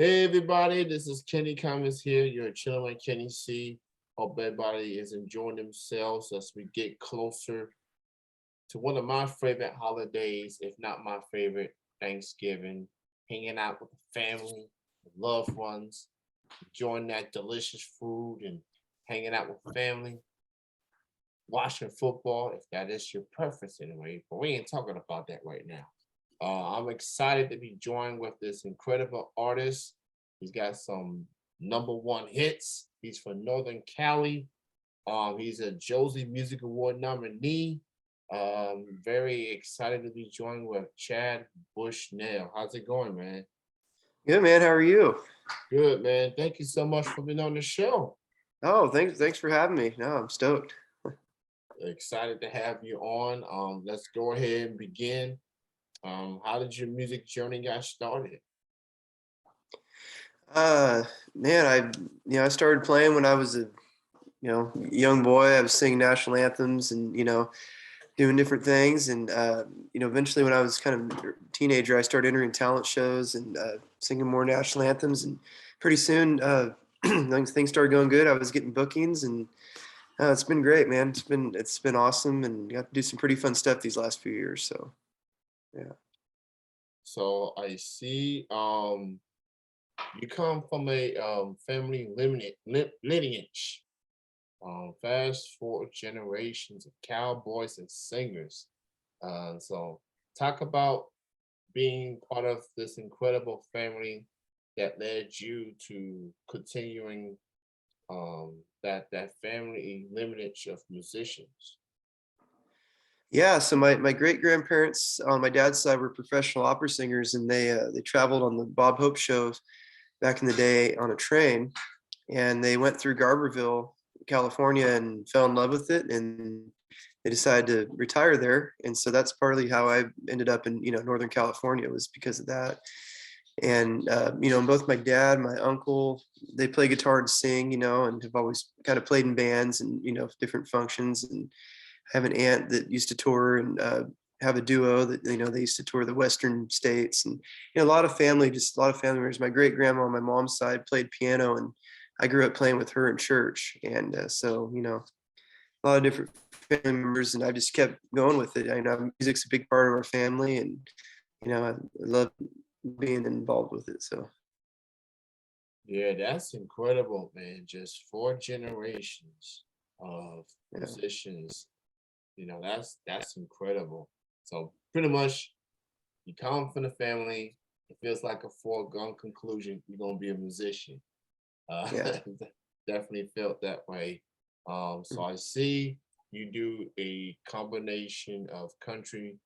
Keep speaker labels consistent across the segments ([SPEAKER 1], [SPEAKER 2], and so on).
[SPEAKER 1] Hey everybody, this is Kenny Cummins here. You're chilling with Kenny C. Hope everybody is enjoying themselves as we get closer to one of my favorite holidays, if not my favorite, Thanksgiving. Hanging out with the family, loved ones, enjoying that delicious food and hanging out with family, watching football, if that is your preference anyway. But we ain't talking about that right now. I'm excited to be joined with this incredible artist. He's got some number one hits. He's from Northern Cali. He's a Josie Music Award nominee. Very excited to be joined with Chad Bushnell. How's it going, man?
[SPEAKER 2] Good, man. How are you?
[SPEAKER 1] Good, man. Thank you so much for being on the show.
[SPEAKER 2] Oh, thanks for having me. No, I'm stoked.
[SPEAKER 1] Excited to have you on. Let's go ahead and begin. How did your music journey got started?
[SPEAKER 2] Uh, Man, I started playing when I was a young boy. I was singing national anthems and doing different things, and eventually when I was kind of a teenager, I started entering talent shows and singing more national anthems. And pretty soon, things started going good. I was getting bookings, and it's been great, man. It's been awesome, and got to do some pretty fun stuff these last few years. So yeah.
[SPEAKER 1] So I see you come from a family lineage, fast forward generations of cowboys and singers. So talk about being part of this incredible family that led you to continuing that family lineage of musicians.
[SPEAKER 2] Yeah, so my great grandparents on my dad's side were professional opera singers, and they traveled on the Bob Hope show back in the day on a train, and they went through Garberville, California, and fell in love with it, and they decided to retire there. And so that's partly how I ended up in Northern California, was because of that. And both my dad, my uncle, they play guitar and sing, and have always kind of played in bands and different functions. And I have an aunt that used to tour and have a duo that they used to tour the Western states, and a lot of family, just a lot of family members. My great grandma on my mom's side played piano, and I grew up playing with her in church, and so a lot of different family members, and I just kept going with it. I know music's a big part of our family, and I love being involved with it. So
[SPEAKER 1] Yeah, that's incredible, man. Just four generations of
[SPEAKER 2] yeah.
[SPEAKER 1] musicians. That's incredible. So pretty much you come from the family, it feels like a foregone conclusion you're gonna be a musician.
[SPEAKER 2] Yeah.
[SPEAKER 1] Definitely felt that way. So I see you do a combination of country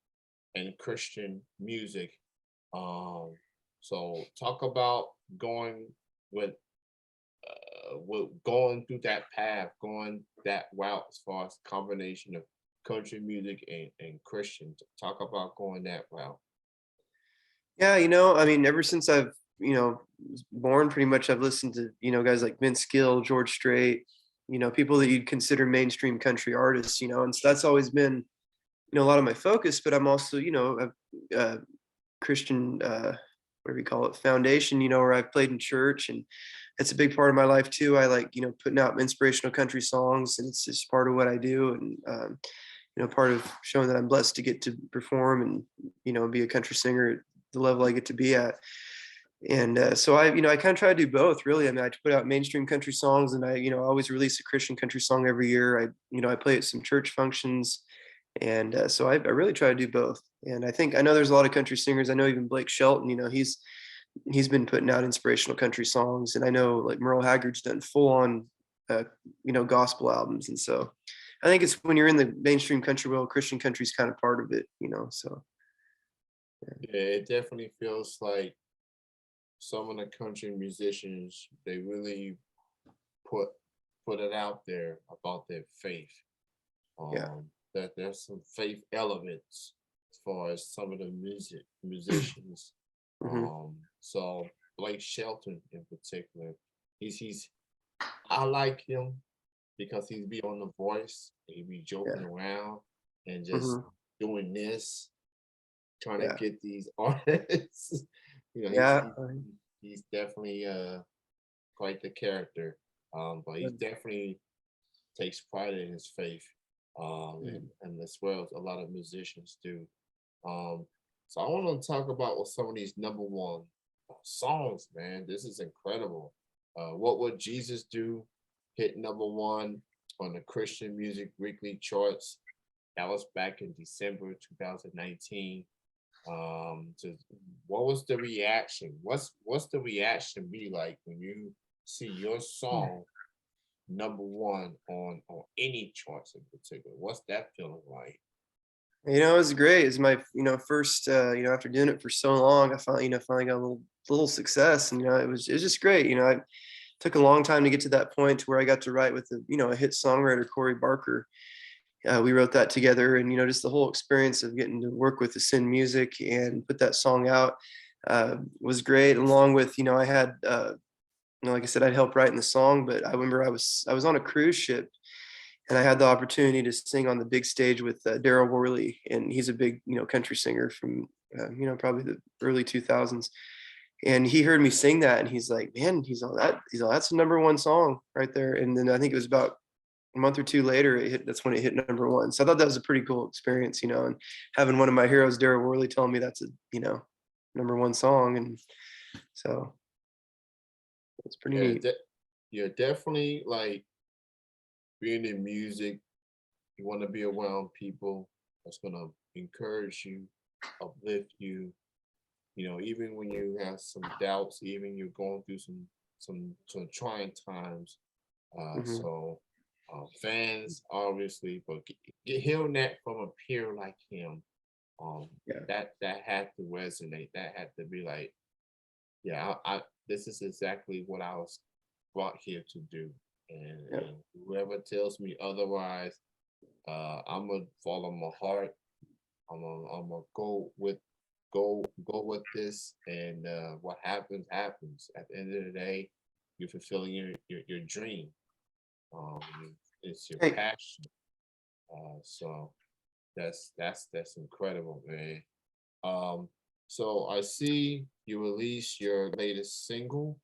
[SPEAKER 1] and Christian music. Um, so talk about going with going through that path, going that route as far as combination of country music and Christian. Talk about going that route.
[SPEAKER 2] Yeah, I mean, ever since I've, was born, pretty much I've listened to, guys like Vince Gill, George Strait, people that you'd consider mainstream country artists, and so that's always been, a lot of my focus. But I'm also, a Christian, whatever you call it, foundation, where I've played in church, and it's a big part of my life too. I like, putting out inspirational country songs, and it's just part of what I do. And, part of showing that I'm blessed to get to perform and, be a country singer at the level I get to be at. And so I kind of try to do both, really. I mean, I put out mainstream country songs, and I, always release a Christian country song every year. I play at some church functions, and so I really try to do both. And I know there's a lot of country singers. I know even Blake Shelton, he's been putting out inspirational country songs, and I know like Merle Haggard's done full on, gospel albums. And so I think it's when you're in the mainstream country world, Christian country is kind of part of it, so.
[SPEAKER 1] Yeah, it definitely feels like some of the country musicians they really put put it out there about their faith.
[SPEAKER 2] Yeah.
[SPEAKER 1] That there's some faith elements as far as some of the musicians.
[SPEAKER 2] Hmm.
[SPEAKER 1] So Blake Shelton in particular, he's I like him because he's be on the voice, he be joking
[SPEAKER 2] Yeah.
[SPEAKER 1] around and just
[SPEAKER 2] Hmm.
[SPEAKER 1] doing this, trying to
[SPEAKER 2] Yeah.
[SPEAKER 1] get these artists. you know, he's
[SPEAKER 2] Yeah.
[SPEAKER 1] he, he's definitely quite the character. But he definitely takes pride in his faith. And as well as a lot of musicians do. Um, so I want to talk about what some of these number one songs, man. This is incredible. What Would Jesus Do? Hit number one on the Christian Music Weekly charts. That was back in December 2019. So what was the reaction? What's the reaction be like when you see your song number one on any charts in particular? What's that feeling like?
[SPEAKER 2] It was great. It's my, first, after doing it for so long, I finally got a little success, and it was just great. I took a long time to get to that point to where I got to write with a hit songwriter, Corey Barker. We wrote that together, and just the whole experience of getting to work with the Sin Music and put that song out was great. Along with, I had, like I said, I'd help writing the song, but I remember I was on a cruise ship, and I had the opportunity to sing on the big stage with Daryl Worley, and he's a big, country singer from, probably the early 2000s. And he heard me sing that, and he's like, "Man," he's all, "That's the number one song right there." And then I think it was about a month or two later, that's when it hit number one. So I thought that was a pretty cool experience, and having one of my heroes, Daryl Worley, telling me that's a, number one song. And so it's pretty
[SPEAKER 1] Yeah,
[SPEAKER 2] neat.
[SPEAKER 1] yeah, definitely like being in music, you want to be around people that's gonna encourage you, uplift you. Even when you have some doubts, even you're going through some trying times.
[SPEAKER 2] Hmm.
[SPEAKER 1] So fans obviously, but hearing that from a peer like him, um,
[SPEAKER 2] Yeah.
[SPEAKER 1] that had to resonate. That had to be like, yeah, I this is exactly what I was brought here to do.
[SPEAKER 2] Yeah.
[SPEAKER 1] And whoever tells me otherwise, I'm gonna follow my heart. I'm gonna go with this, and what happens happens. At the end of the day, you're fulfilling your dream. It's your
[SPEAKER 2] Hey.
[SPEAKER 1] passion. So that's incredible, man. Um, so I see you released your latest single.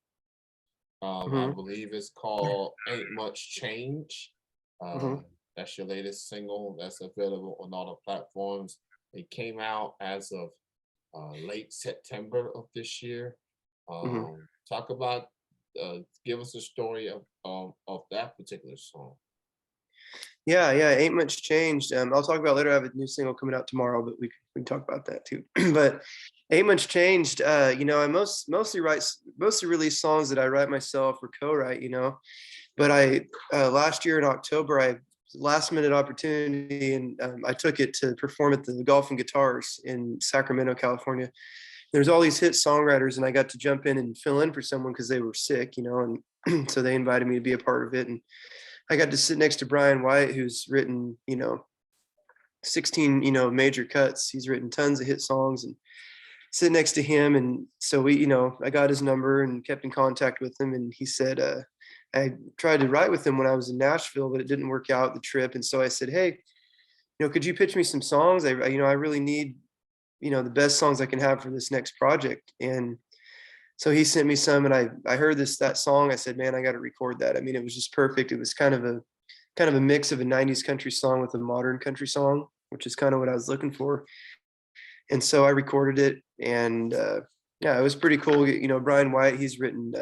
[SPEAKER 1] I
[SPEAKER 2] Hmm.
[SPEAKER 1] believe it's called "Ain't Much Change." Uh,
[SPEAKER 2] Hmm.
[SPEAKER 1] that's your latest single. That's available on all the platforms. It came out as of late September of this year.
[SPEAKER 2] Hmm.
[SPEAKER 1] Talk about, give us a story of that particular song.
[SPEAKER 2] Yeah, ain't much changed. I'll talk about later. I have a new single coming out tomorrow, but we can talk about that too. But ain't much changed. I mostly release songs that I write myself or co-write. But I last year in October, I last minute opportunity, and I took it to perform at the Golf and Guitars in Sacramento, California. There's all these hit songwriters, and I got to jump in and fill in for someone because they were sick, and so they invited me to be a part of it. And I got to sit next to Brian White, who's written, 16, major cuts. He's written tons of hit songs, and sit next to him. And so I got his number and kept in contact with him. And he said, I tried to write with him when I was in Nashville, but it didn't work out the trip. And so I said, "Hey, could you pitch me some songs? I really need, the best songs I can have for this next project." And so he sent me some, and I heard that song. I said, "Man, I got to record that." I mean, it was just perfect. It was kind of a mix of a 90s country song with a modern country song, which is kind of what I was looking for. And so I recorded it, and yeah, it was pretty cool. Brian White, he's written,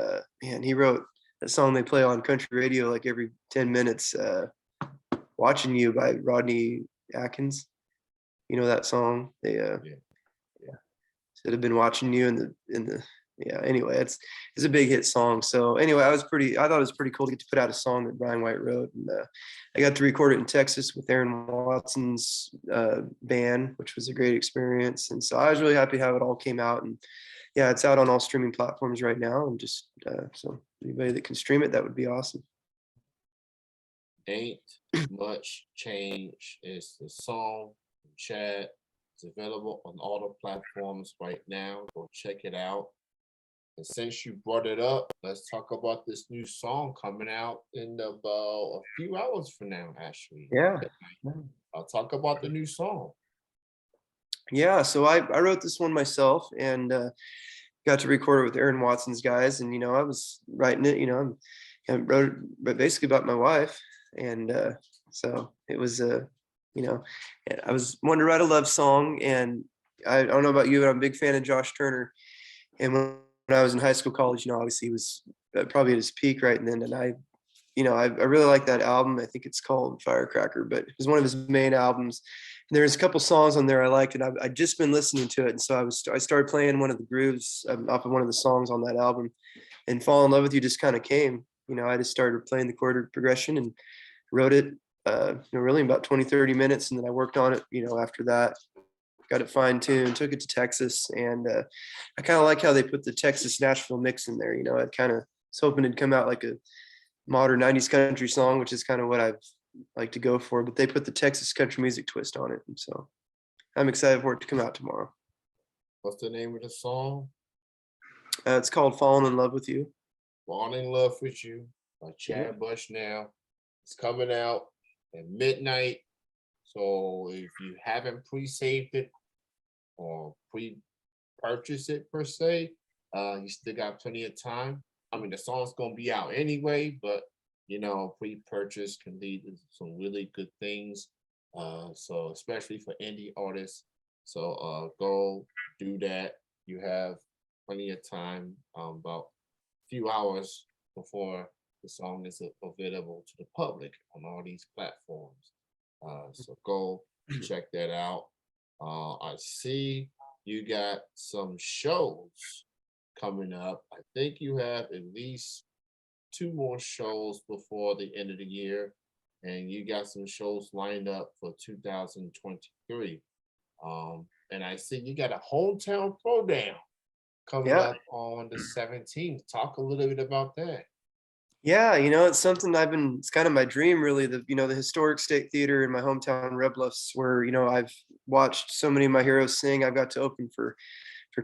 [SPEAKER 2] man, he wrote a song they play on country radio like every 10 minutes, "Watching You" by Rodney Atkins. You know that song?
[SPEAKER 1] Yeah.
[SPEAKER 2] Yeah, should have been watching you in the yeah. Anyway, it's a big hit song. So anyway, I thought it was pretty cool to get to put out a song that Brian White wrote, and I got to record it in Texas with Aaron Watson's band, which was a great experience. And so I was really happy how it all came out. And yeah, it's out on all streaming platforms right now. And just so anybody that can stream it, that would be awesome.
[SPEAKER 1] Ain't Much Change is the song from Chad. It's available on all the platforms right now. Go check it out. And since you brought it up, let's talk about this new song coming out in about a few hours from now, actually.
[SPEAKER 2] Yeah.
[SPEAKER 1] I'll talk about the new song.
[SPEAKER 2] Yeah, so I wrote this one myself, and got to record it with Aaron Watson's guys, and I was writing it. I wrote it, but basically about my wife, and so it was I was wanting to write a love song, and I don't know about you, but I'm a big fan of Josh Turner. And when I was in high school, college, obviously he was probably at his peak right then, and I really like that album. I think it's called Firecracker, but it was one of his main albums. And there's a couple songs on there I liked, and I'd just been listening to it, and so I started playing one of the grooves off of one of the songs on that album, and Fall in Love with You just kind of came. I just started playing the chord progression and wrote it, really in about 20, 30 minutes, and then I worked on it, after that. Got it fine tuned, took it to Texas, and I kind of like how they put the Texas Nashville mix in there. I kind of was hoping it'd come out like a modern 90s country song, which is kind of what I've like to go for, but they put the Texas country music twist on it. And so I'm excited for it to come out tomorrow.
[SPEAKER 1] What's the name of the song?
[SPEAKER 2] It's called Falling in Love with You.
[SPEAKER 1] Falling in Love with You by Chad Bushnell. It's coming out at midnight. So if you haven't pre-saved it or pre-purchased it per se, you still got plenty of time. I mean, the song's gonna be out anyway, but pre-purchase can lead to some really good things. So especially for indie artists. So go do that. You have plenty of time, about a few hours before the song is available to the public on all these platforms. So go check that out. I see you got some shows coming up. I think you have at least 2 more shows before the end of the year, and you got some shows lined up for 2023. And I see you got a hometown throwdown coming
[SPEAKER 2] Yeah.
[SPEAKER 1] up on the 17th. Talk a little bit about that.
[SPEAKER 2] Yeah, it's something it's kind of my dream, really. The historic State Theater in my hometown, Red Bluffs, where, I've watched so many of my heroes sing. I've got to open for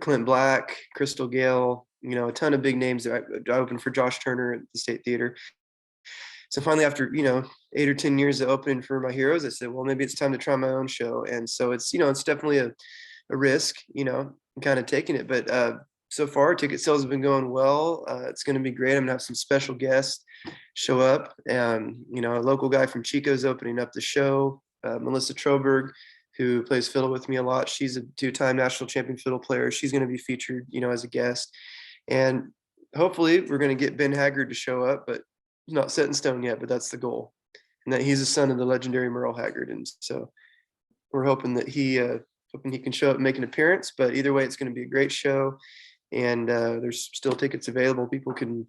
[SPEAKER 2] Clint Black, Crystal Gale, a ton of big names. I opened for Josh Turner at the State Theater. So finally, after, 8 or 10 years of opening for my heroes, I said, well, maybe it's time to try my own show. And so it's definitely a risk, kind of taking it. But so far, ticket sales have been going well. It's going to be great. I'm going to have some special guests show up. A local guy from Chico's opening up the show, Melissa Troberg, who plays fiddle with me a lot. She's a 2-time national champion fiddle player. She's going to be featured, as a guest. And hopefully we're going to get Ben Haggard to show up, but it's not set in stone yet, but that's the goal. And that he's a son of the legendary Merle Haggard. And so we're hoping that he can show up and make an appearance. But either way, it's going to be a great show. And there's still tickets available. People can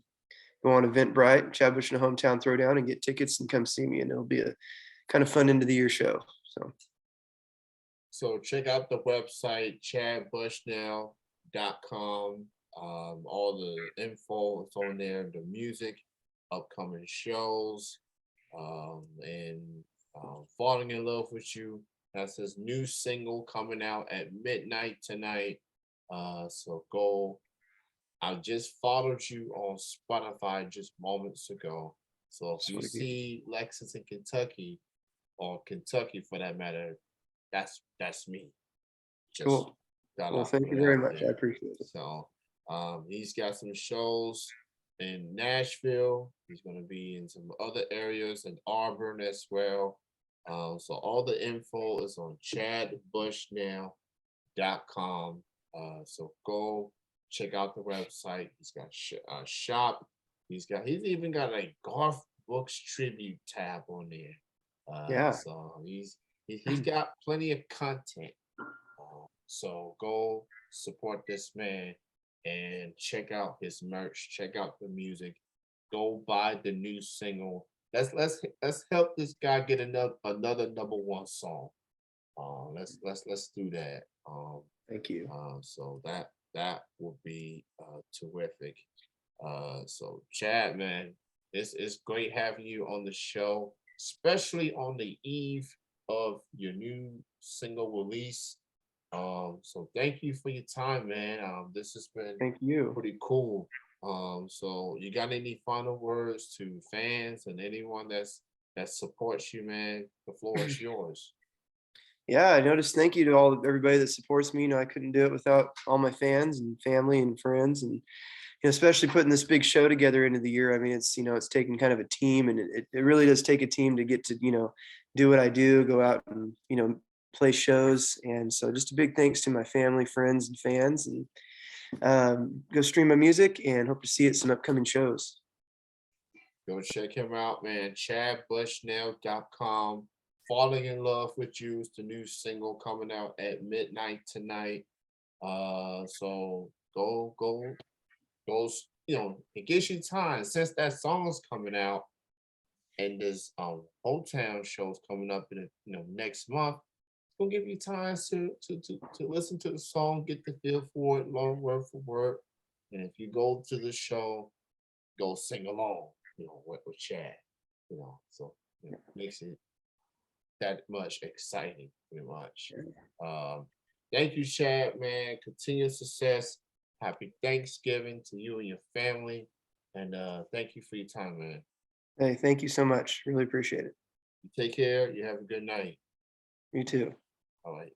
[SPEAKER 2] go on Eventbrite, Chad Bushnell Hometown Throwdown, and get tickets and come see me. And it'll be a kind of fun end of the year show.
[SPEAKER 1] So check out the website, chadbushnell.com. All the info is on there, the music, upcoming shows, and Falling in Love with You. That's his new single coming out at midnight tonight. So go. I just followed you on Spotify just moments ago. So if you see Lexington, Kentucky, or Kentucky for that matter, that's me. Just
[SPEAKER 2] Cool. Well, thank you very much. I appreciate it.
[SPEAKER 1] So he's got some shows in Nashville. He's going to be in some other areas in Auburn as well. So all the info is on chadbushnell.com. So go check out the website. He's got shop. He's even got a golf books tribute tab on there. So he's got plenty of content. So go support this man and check out his merch. Check out the music. Go buy the new single. Let's help this guy get another #1 song. Let's do that.
[SPEAKER 2] Thank you.
[SPEAKER 1] So that would be terrific. So Chad, man, it's great having you on the show, especially on the eve of your new single release. So thank you for your time, man. This has been pretty cool. So you got any final words to fans and anyone that supports you, man? The floor is yours.
[SPEAKER 2] Yeah, I noticed. Thank you to everybody that supports me. You know, I couldn't do it without all my fans and family and friends, and especially putting this big show together into the year. I mean, it's it's taken kind of a team, and it really does take a team to get to do what I do, go out and play shows. And so, just a big thanks to my family, friends, and fans, and go stream my music, and hope to see you at some upcoming shows.
[SPEAKER 1] Go check him out, man. ChadBushnell.com. Falling in Love with You is the new single coming out at midnight tonight. So goes, it gives you time since that song's coming out and this Hometown show's coming up in next month. It's gonna give you time to listen to the song, get the feel for it, learn word for word. And if you go to the show, go sing along, with Chad, so makes it that much exciting, pretty much. Um, Thank you, Chad, man. Continued success. Happy Thanksgiving to you and your family. And thank you for your time, man.
[SPEAKER 2] Hey, thank you so much. Really appreciate it.
[SPEAKER 1] You take care. You have a good night.
[SPEAKER 2] You too.
[SPEAKER 1] All right.